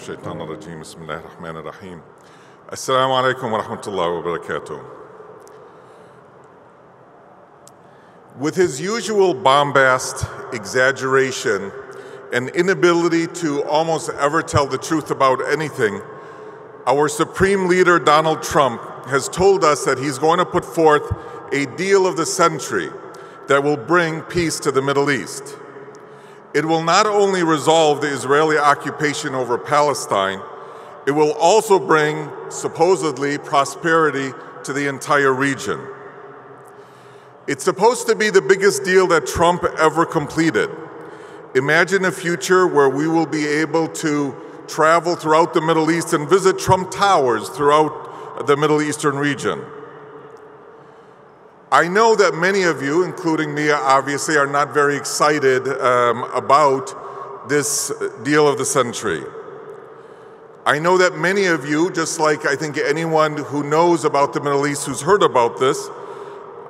الشيطان الرجيم بسم الله الرحمن الرحيم السلام عليكم ورحمة الله وبركاته. With his usual bombast, exaggeration, and inability to almost ever tell the truth about anything, our supreme leader Donald Trump has told us that he's going to put forth a deal of the century that will bring peace to the Middle East. It will not only resolve the Israeli occupation over Palestine, it will also bring, supposedly, prosperity to the entire region. It's supposed to be the biggest deal that Trump ever completed. Imagine a future where we will be able to travel throughout the Middle East and visit Trump Towers throughout the Middle Eastern region. I know that many of you, including me, obviously, are not very excited about this deal of the century. I know that many of you, just like I think anyone who knows about the Middle East who's heard about this,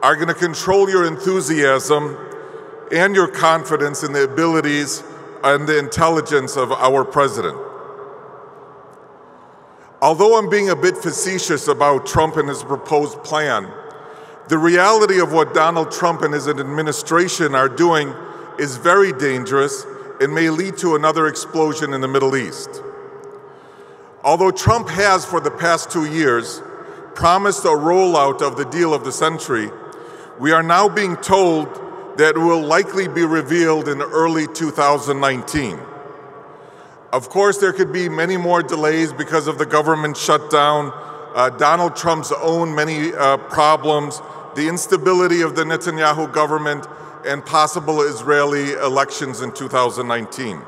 are going to control your enthusiasm and your confidence in the abilities and the intelligence of our president. Although I'm being a bit facetious about Trump and his proposed plan, the reality of what Donald Trump and his administration are doing is very dangerous and may lead to another explosion in the Middle East. Although Trump has, for the past 2 years, promised a rollout of the deal of the century, we are now being told that it will likely be revealed in early 2019. Of course, there could be many more delays because of the government shutdown, Donald Trump's own many problems, the instability of the Netanyahu government, and possible Israeli elections in 2019.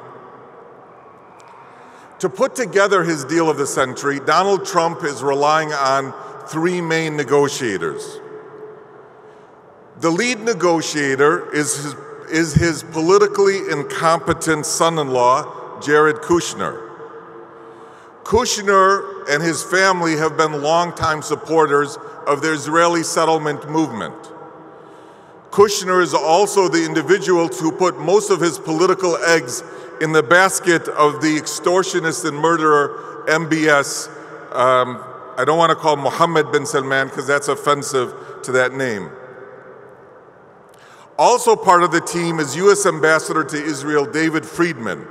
To put together his deal of the century, Donald Trump is relying on 3 main negotiators. The lead negotiator is his politically incompetent son-in-law, Jared Kushner. Kushner and his family have been longtime supporters of the Israeli settlement movement. Kushner is also the individual who put most of his political eggs in the basket of the extortionist and murderer MBS. I don't want to call Mohammed bin Salman because that's offensive to that name. Also part of the team is U.S. Ambassador to Israel David Friedman,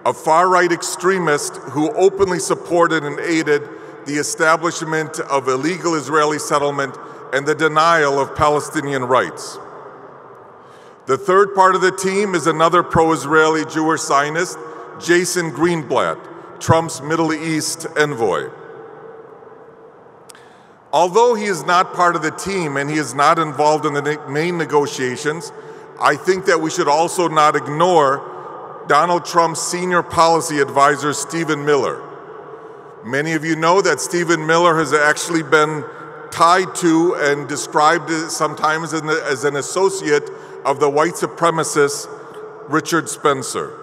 a far-right extremist who openly supported and aided the establishment of illegal Israeli settlement and the denial of Palestinian rights. The third part of the team is another pro-Israeli Jewish Zionist, Jason Greenblatt, Trump's Middle East envoy. Although he is not part of the team and he is not involved in the main negotiations, I think that we should also not ignore Donald Trump's senior policy advisor, Stephen Miller. Many of you know that Stephen Miller has actually been tied to and described sometimes as an associate of the white supremacist Richard Spencer.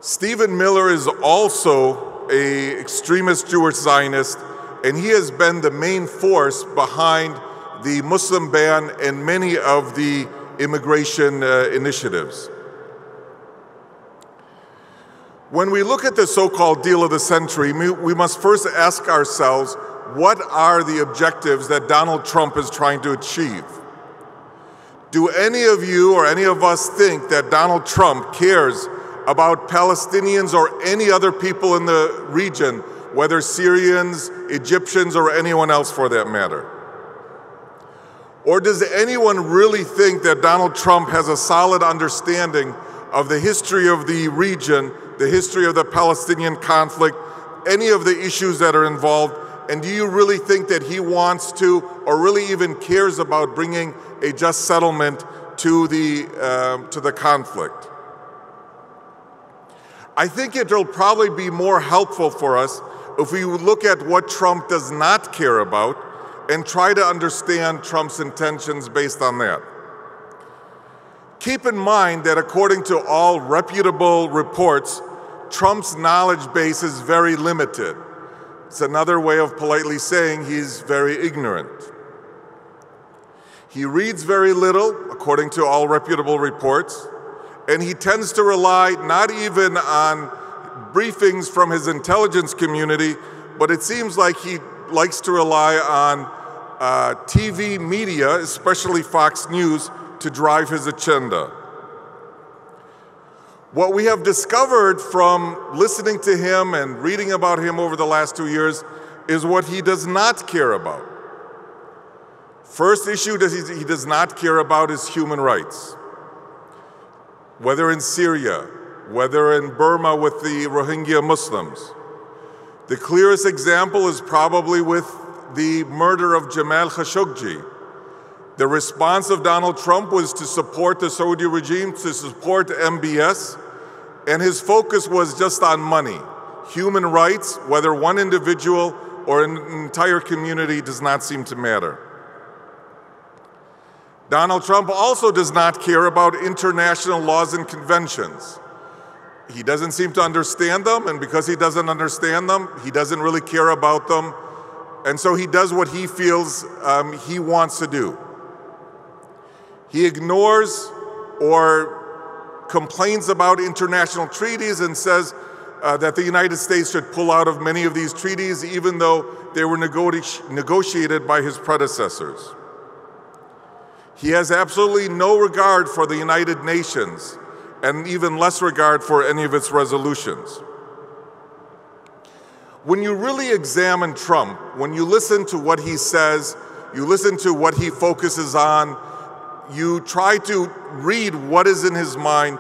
Stephen Miller is also an extremist Jewish Zionist, and he has been the main force behind the Muslim ban and many of the immigration initiatives. When we look at the so-called deal of the century, we must first ask ourselves, what are the objectives that Donald Trump is trying to achieve? Do any of you or any of us think that Donald Trump cares about Palestinians or any other people in the region, whether Syrians, Egyptians, or anyone else for that matter? Or does anyone really think that Donald Trump has a solid understanding of the history of the region, the history of the Palestinian conflict, any of the issues that are involved? And do you really think that he wants to, or really even cares about bringing a just settlement to the conflict? I think it will probably be more helpful for us if we look at what Trump does not care about and try to understand Trump's intentions based on that. Keep in mind that according to all reputable reports, Trump's knowledge base is very limited. It's another way of politely saying he's very ignorant. He reads very little, according to all reputable reports, and he tends to rely not even on briefings from his intelligence community, but it seems like he likes to rely on TV media, especially Fox News, to drive his agenda. What we have discovered from listening to him and reading about him over the last 2 years is what he does not care about. First issue that he does not care about is human rights. Whether in Syria, whether in Burma with the Rohingya Muslims. The clearest example is probably with the murder of Jamal Khashoggi. The response of Donald Trump was to support the Saudi regime, to support MBS, and his focus was just on money. Human rights, whether one individual or an entire community, does not seem to matter. Donald Trump also does not care about international laws and conventions. He doesn't seem to understand them, and because he doesn't understand them, he doesn't really care about them, and so he does what he feels he wants to do. He ignores or complains about international treaties and says that the United States should pull out of many of these treaties, even though they were negotiated by his predecessors. He has absolutely no regard for the United Nations, and even less regard for any of its resolutions. When you really examine Trump, when you listen to what he says, you listen to what he focuses on, you try to read what is in his mind,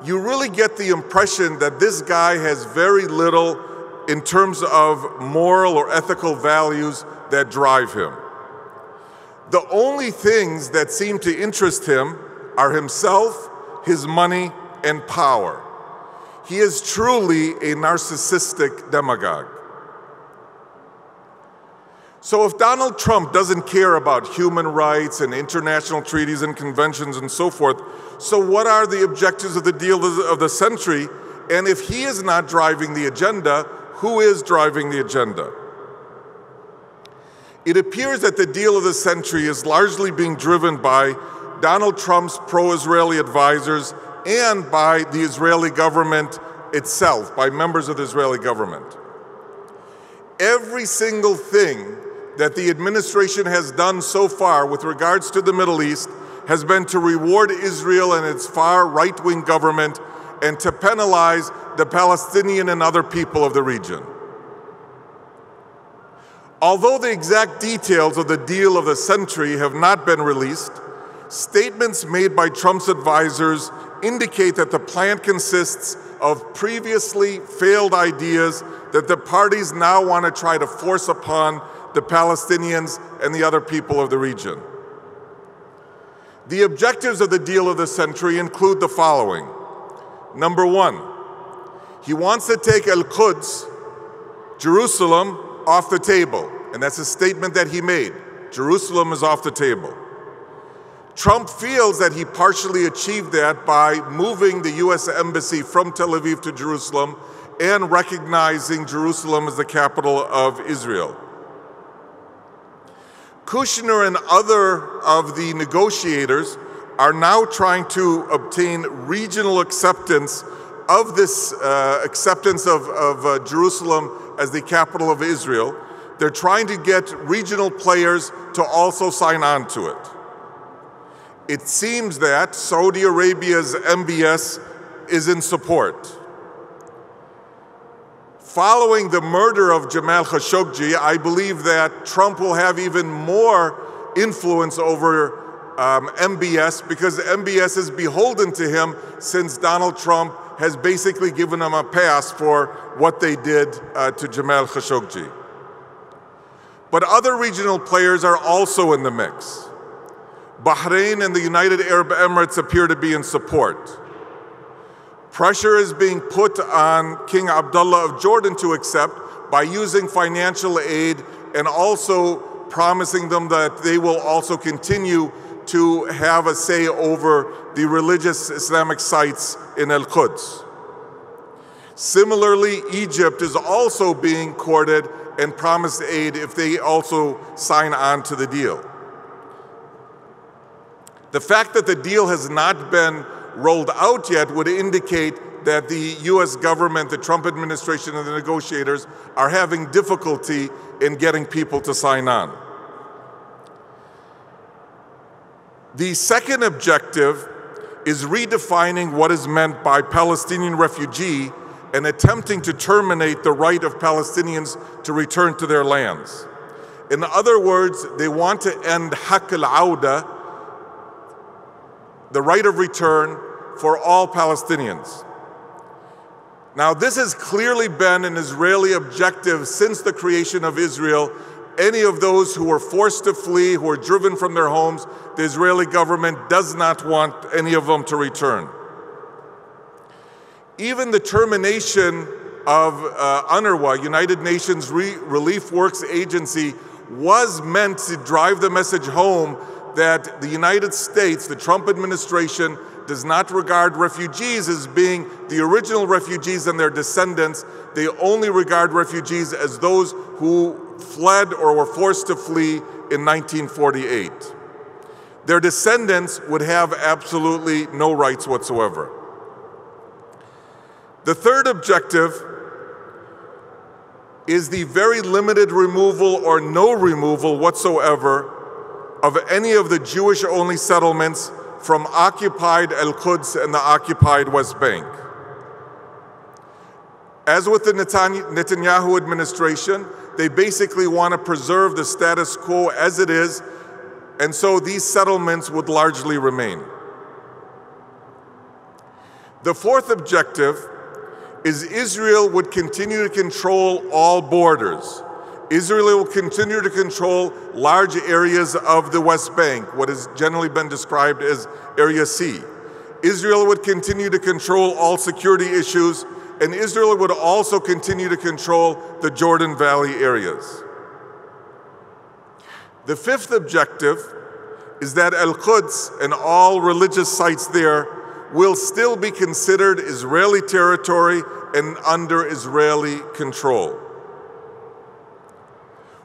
you really get the impression that this guy has very little in terms of moral or ethical values that drive him. The only things that seem to interest him are himself, his money, and power. He is truly a narcissistic demagogue. So if Donald Trump doesn't care about human rights and international treaties and conventions and so forth, so what are the objectives of the deal of the century? And if he is not driving the agenda, who is driving the agenda? It appears that the deal of the century is largely being driven by Donald Trump's pro-Israeli advisors and by the Israeli government itself, by members of the Israeli government. Every single thing that the administration has done so far with regards to the Middle East has been to reward Israel and its far right-wing government and to penalize the Palestinian and other people of the region. Although the exact details of the deal of the century have not been released, statements made by Trump's advisors indicate that the plan consists of previously failed ideas that the parties now want to try to force upon the Palestinians and the other people of the region. The objectives of the deal of the century include the following. Number one, he wants to take Al-Quds, Jerusalem, off the table, and that's a statement that he made. Jerusalem is off the table. Trump feels that he partially achieved that by moving the U.S. Embassy from Tel Aviv to Jerusalem and recognizing Jerusalem as the capital of Israel. Kushner and other of the negotiators are now trying to obtain regional acceptance of this acceptance of Jerusalem as the capital of Israel. They're trying to get regional players to also sign on to it. It seems that Saudi Arabia's MBS is in support. Following the murder of Jamal Khashoggi, I believe that Trump will have even more influence over MBS because MBS is beholden to him since Donald Trump has basically given him a pass for what they did to Jamal Khashoggi. But other regional players are also in the mix. Bahrain and the United Arab Emirates appear to be in support. Pressure is being put on King Abdullah of Jordan to accept by using financial aid and also promising them that they will also continue to have a say over the religious Islamic sites in Al-Quds. Similarly, Egypt is also being courted and promised aid if they also sign on to the deal. The fact that the deal has not been rolled out yet would indicate that the US government, the Trump administration, and the negotiators are having difficulty in getting people to sign on. The second objective is redefining what is meant by Palestinian refugee and attempting to terminate the right of Palestinians to return to their lands. In other words, they want to end haq al-awda, the right of return for all Palestinians. Now, this has clearly been an Israeli objective since the creation of Israel. Any of those who were forced to flee, who were driven from their homes, the Israeli government does not want any of them to return. Even the termination of UNRWA, United Nations Relief Works Agency, was meant to drive the message home that the United States, the Trump administration, does not regard refugees as being the original refugees and their descendants. They only regard refugees as those who fled or were forced to flee in 1948. Their descendants would have absolutely no rights whatsoever. The third objective is the very limited removal or no removal whatsoever of any of the Jewish-only settlements from occupied Al-Quds and the occupied West Bank. As with the Netanyahu administration, they basically want to preserve the status quo as it is, and so these settlements would largely remain. The fourth objective is Israel would continue to control all borders. Israel will continue to control large areas of the West Bank, what has generally been described as Area C. Israel would continue to control all security issues, and Israel would also continue to control the Jordan Valley areas. The fifth objective is that Al-Quds and all religious sites there will still be considered Israeli territory and under Israeli control.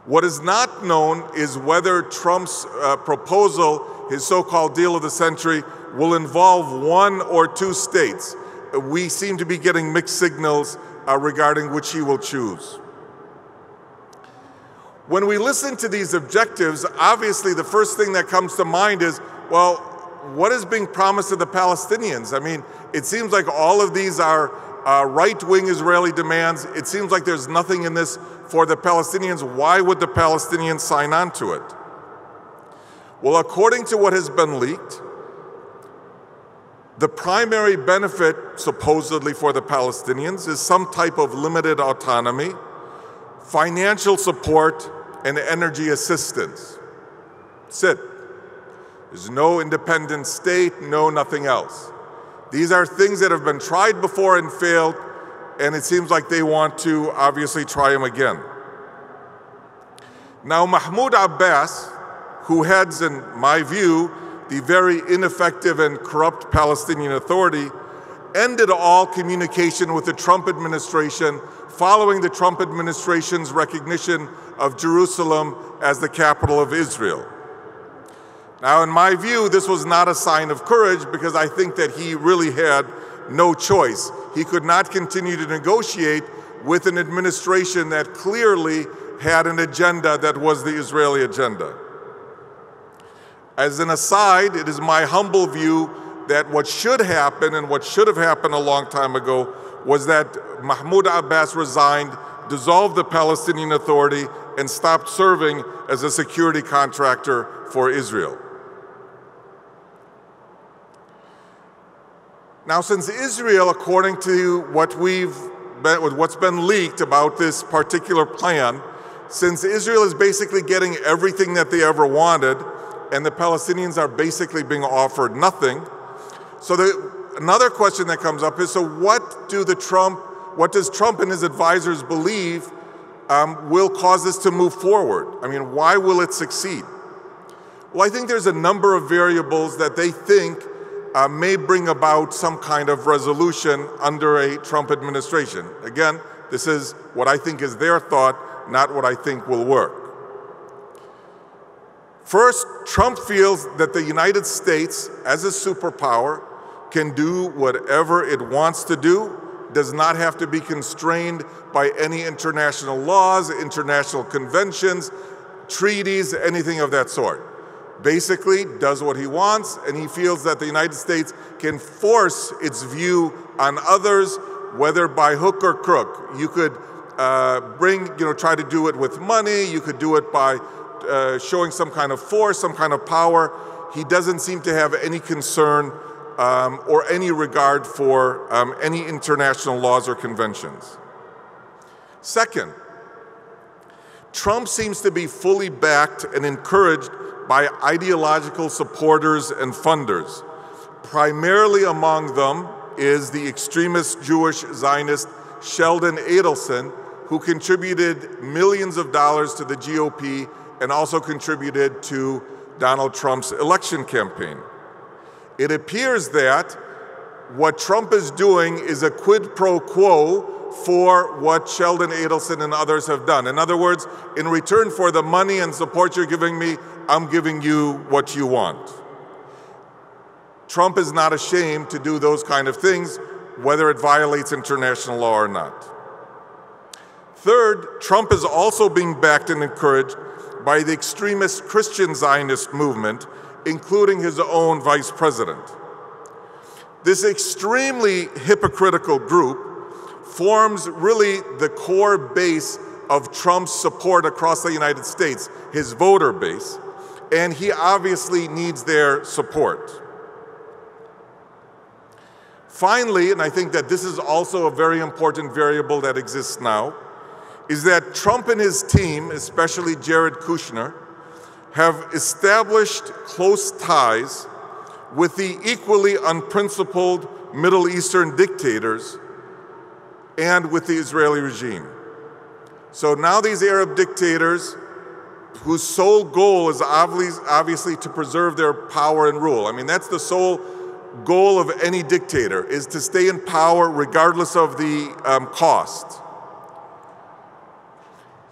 What is not known is whether Trump's proposal, his so-called deal of the century, will involve one or two states. We seem to be getting mixed signals regarding which he will choose. When we listen to these objectives, obviously the first thing that comes to mind is, well, what is being promised to the Palestinians? I mean, it seems like all of these are right-wing Israeli demands. It seems like there's nothing in this for the Palestinians. Why would the Palestinians sign on to it? Well, according to what has been leaked, the primary benefit, supposedly for the Palestinians, is some type of limited autonomy, financial support, and energy assistance. That's it. There's no independent state, no nothing else. These are things that have been tried before and failed, and it seems like they want to obviously try them again. Now, Mahmoud Abbas, who heads, in my view, the very ineffective and corrupt Palestinian Authority, ended all communication with the Trump administration following the Trump administration's recognition of Jerusalem as the capital of Israel. Now, in my view, this was not a sign of courage because I think that he really had no choice. He could not continue to negotiate with an administration that clearly had an agenda that was the Israeli agenda. As an aside, it is my humble view that what should happen and what should have happened a long time ago was that Mahmoud Abbas resigned, dissolved the Palestinian Authority, and stopped serving as a security contractor for Israel. Now, since Israel, according to what's been leaked about this particular plan, since Israel is basically getting everything that they ever wanted, and the Palestinians are basically being offered nothing, so another question that comes up is, so what does Trump and his advisors believe will cause this to move forward? I mean, why will it succeed? Well, I think there's a number of variables that they think may bring about some kind of resolution under a Trump administration. Again, this is what I think is their thought, not what I think will work. First, Trump feels that the United States, as a superpower, can do whatever it wants to do, does not have to be constrained by any international laws, international conventions, treaties, anything of that sort. Basically, does what he wants, and he feels that the United States can force its view on others, whether by hook or crook. You could try to do it with money, you could do it by showing some kind of force, some kind of power. He doesn't seem to have any concern or any regard for any international laws or conventions. Second, Trump seems to be fully backed and encouraged by ideological supporters and funders. Primarily among them is the extremist Jewish Zionist Sheldon Adelson, who contributed millions of dollars to the GOP and also contributed to Donald Trump's election campaign. It appears that what Trump is doing is a quid pro quo for what Sheldon Adelson and others have done. In other words, in return for the money and support you're giving me, I'm giving you what you want. Trump is not ashamed to do those kind of things, whether it violates international law or not. Third, Trump is also being backed and encouraged by the extremist Christian Zionist movement, including his own vice president. This extremely hypocritical group forms really the core base of Trump's support across the United States, his voter base, and he obviously needs their support. Finally, and I think that this is also a very important variable that exists now, is that Trump and his team, especially Jared Kushner, have established close ties with the equally unprincipled Middle Eastern dictators and with the Israeli regime. So now these Arab dictators, whose sole goal is obviously to preserve their power and rule. I mean, that's the sole goal of any dictator, is to stay in power regardless of the cost.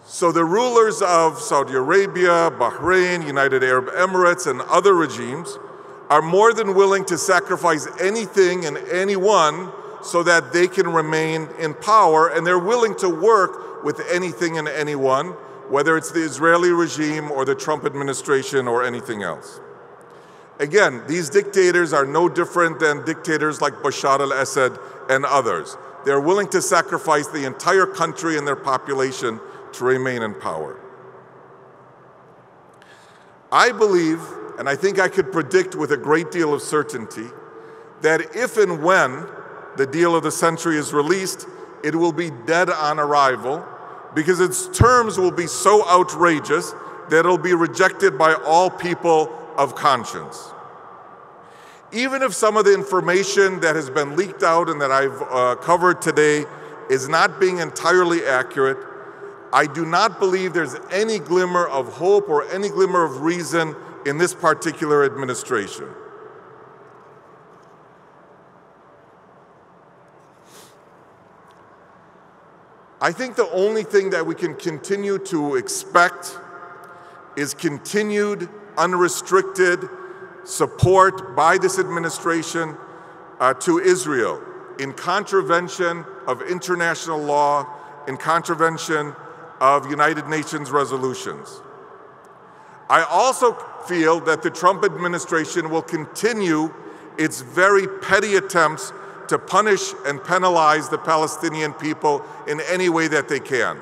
So the rulers of Saudi Arabia, Bahrain, United Arab Emirates, and other regimes are more than willing to sacrifice anything and anyone so that they can remain in power, and they're willing to work with anything and anyone, whether it's the Israeli regime or the Trump administration or anything else. Again, these dictators are no different than dictators like Bashar al-Assad and others. They're willing to sacrifice the entire country and their population to remain in power. I believe, and I think I could predict with a great deal of certainty, that if and when the deal of the century is released, it will be dead on arrival because its terms will be so outrageous that it'll be rejected by all people of conscience. Even if some of the information that has been leaked out and that I've covered today is not being entirely accurate, I do not believe there's any glimmer of hope or any glimmer of reason in this particular administration. I think the only thing that we can continue to expect is continued, unrestricted support by this administration to Israel in contravention of international law, in contravention of United Nations resolutions. I also feel that the Trump administration will continue its very petty attempts to punish and penalize the Palestinian people in any way that they can.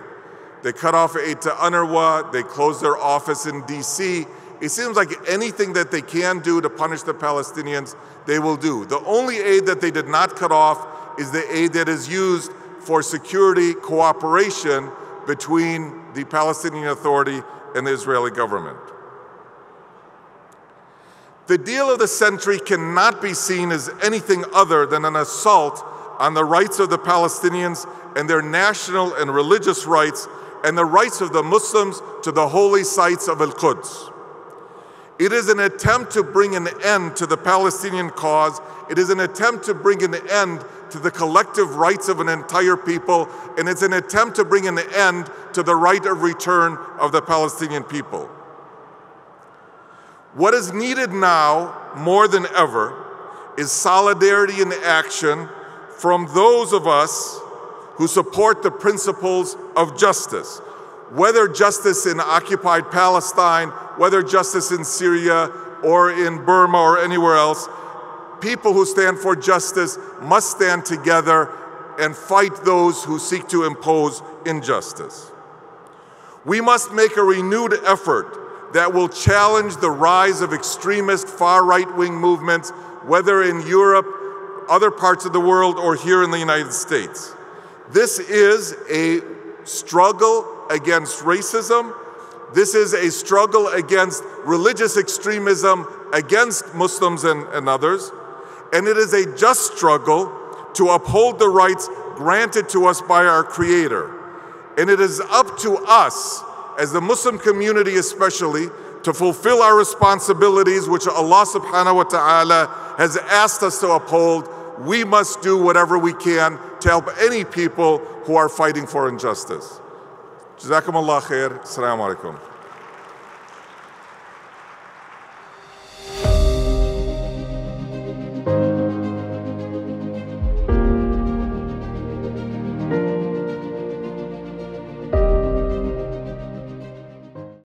They cut off aid to UNRWA, they closed their office in DC. It seems like anything that they can do to punish the Palestinians, they will do. The only aid that they did not cut off is the aid that is used for security cooperation between the Palestinian Authority and the Israeli government. The deal of the century cannot be seen as anything other than an assault on the rights of the Palestinians and their national and religious rights and the rights of the Muslims to the holy sites of Al-Quds. It is an attempt to bring an end to the Palestinian cause. It is an attempt to bring an end to the collective rights of an entire people, and it's an attempt to bring an end to the right of return of the Palestinian people. What is needed now, more than ever, is solidarity in action from those of us who support the principles of justice, whether justice in occupied Palestine, whether justice in Syria or in Burma or anywhere else. People who stand for justice must stand together and fight those who seek to impose injustice. We must make a renewed effort that will challenge the rise of extremist far right-wing movements, whether in Europe, other parts of the world, or here in the United States. This is a struggle against racism. This is a struggle against religious extremism, against Muslims and others. And it is a just struggle to uphold the rights granted to us by our Creator. And it is up to us, as the Muslim community especially, to fulfill our responsibilities, which Allah subhanahu wa ta'ala has asked us to uphold. We must do whatever we can to help any people who are fighting for injustice. Jazakumullah khair. Assalamu alaikum.